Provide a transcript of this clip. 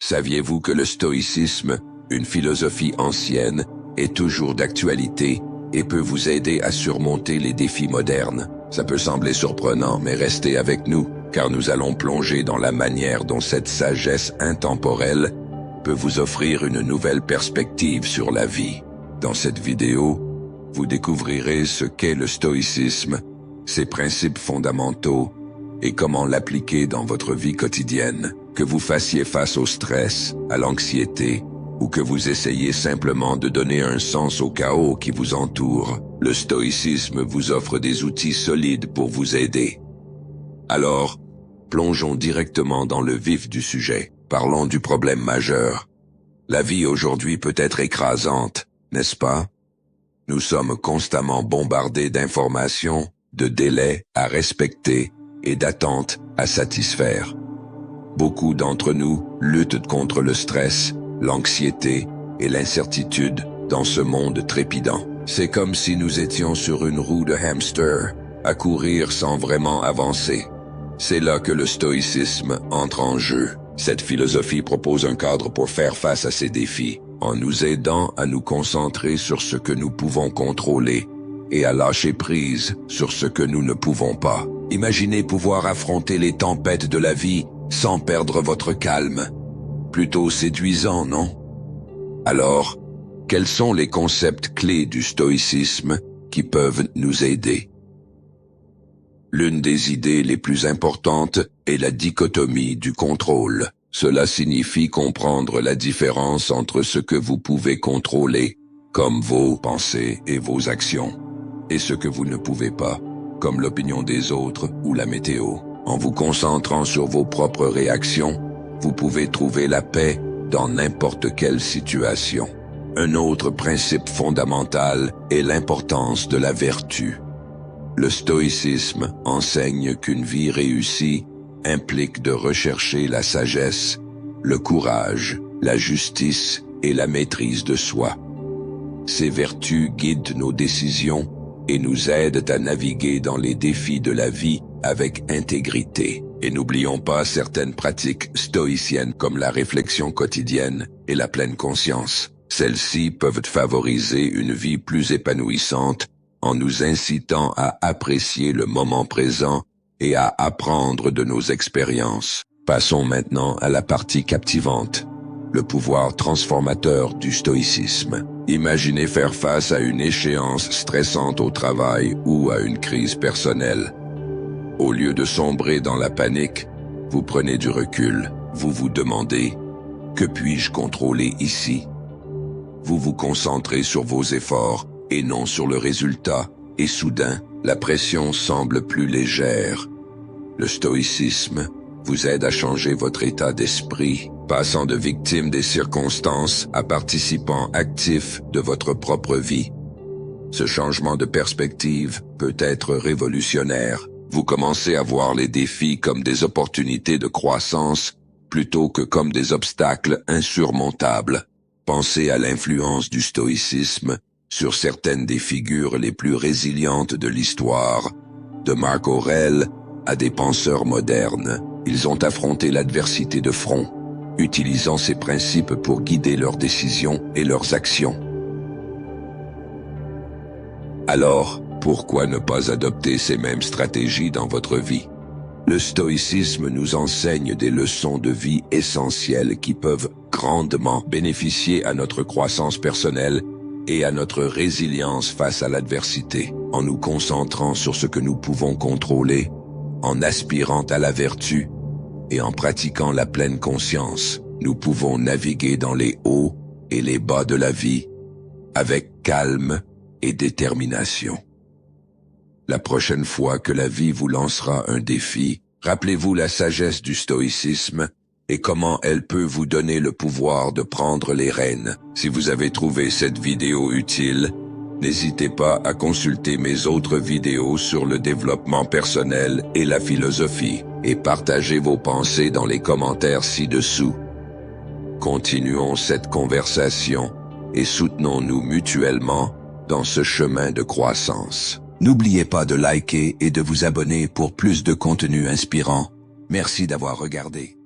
Saviez-vous que le stoïcisme, une philosophie ancienne, est toujours d'actualité et peut vous aider à surmonter les défis modernes? Ça peut sembler surprenant, mais restez avec nous, car nous allons plonger dans la manière dont cette sagesse intemporelle peut vous offrir une nouvelle perspective sur la vie. Dans cette vidéo, vous découvrirez ce qu'est le stoïcisme, ses principes fondamentaux et comment l'appliquer dans votre vie quotidienne. Que vous fassiez face au stress, à l'anxiété, ou que vous essayiez simplement de donner un sens au chaos qui vous entoure, le stoïcisme vous offre des outils solides pour vous aider. Alors, plongeons directement dans le vif du sujet. Parlons du problème majeur. La vie aujourd'hui peut être écrasante, n'est-ce pas? Nous sommes constamment bombardés d'informations, de délais à respecter et d'attentes à satisfaire. Beaucoup d'entre nous luttent contre le stress, l'anxiété et l'incertitude dans ce monde trépidant. C'est comme si nous étions sur une roue de hamster, à courir sans vraiment avancer. C'est là que le stoïcisme entre en jeu. Cette philosophie propose un cadre pour faire face à ces défis, en nous aidant à nous concentrer sur ce que nous pouvons contrôler et à lâcher prise sur ce que nous ne pouvons pas. Imaginez pouvoir affronter les tempêtes de la vie sans perdre votre calme. Plutôt séduisant, non? Alors, quels sont les concepts clés du stoïcisme qui peuvent nous aider? L'une des idées les plus importantes est la dichotomie du contrôle. Cela signifie comprendre la différence entre ce que vous pouvez contrôler, comme vos pensées et vos actions, et ce que vous ne pouvez pas, comme l'opinion des autres ou la météo. En vous concentrant sur vos propres réactions, vous pouvez trouver la paix dans n'importe quelle situation. Un autre principe fondamental est l'importance de la vertu. Le stoïcisme enseigne qu'une vie réussie implique de rechercher la sagesse, le courage, la justice et la maîtrise de soi. Ces vertus guident nos décisions et nous aident à naviguer dans les défis de la vie avec intégrité. Et n'oublions pas certaines pratiques stoïciennes comme la réflexion quotidienne et la pleine conscience. Celles-ci peuvent favoriser une vie plus épanouissante en nous incitant à apprécier le moment présent et à apprendre de nos expériences. Passons maintenant à la partie captivante, le pouvoir transformateur du stoïcisme. Imaginez faire face à une échéance stressante au travail ou à une crise personnelle. Au lieu de sombrer dans la panique, vous prenez du recul. Vous vous demandez « Que puis-je contrôler ici ?» Vous vous concentrez sur vos efforts et non sur le résultat, et soudain, la pression semble plus légère. Le stoïcisme vous aide à changer votre état d'esprit, passant de victime des circonstances à participant actif de votre propre vie. Ce changement de perspective peut être révolutionnaire. Vous commencez à voir les défis comme des opportunités de croissance plutôt que comme des obstacles insurmontables. Pensez à l'influence du stoïcisme sur certaines des figures les plus résilientes de l'histoire, de Marc Aurèle à des penseurs modernes. Ils ont affronté l'adversité de front, utilisant ces principes pour guider leurs décisions et leurs actions. Alors, pourquoi ne pas adopter ces mêmes stratégies dans votre vie? Le stoïcisme nous enseigne des leçons de vie essentielles qui peuvent grandement bénéficier à notre croissance personnelle et à notre résilience face à l'adversité. En nous concentrant sur ce que nous pouvons contrôler, en aspirant à la vertu et en pratiquant la pleine conscience, nous pouvons naviguer dans les hauts et les bas de la vie avec calme et détermination. La prochaine fois que la vie vous lancera un défi, rappelez-vous la sagesse du stoïcisme et comment elle peut vous donner le pouvoir de prendre les rênes. Si vous avez trouvé cette vidéo utile, n'hésitez pas à consulter mes autres vidéos sur le développement personnel et la philosophie, et partagez vos pensées dans les commentaires ci-dessous. Continuons cette conversation et soutenons-nous mutuellement dans ce chemin de croissance. N'oubliez pas de liker et de vous abonner pour plus de contenu inspirant. Merci d'avoir regardé.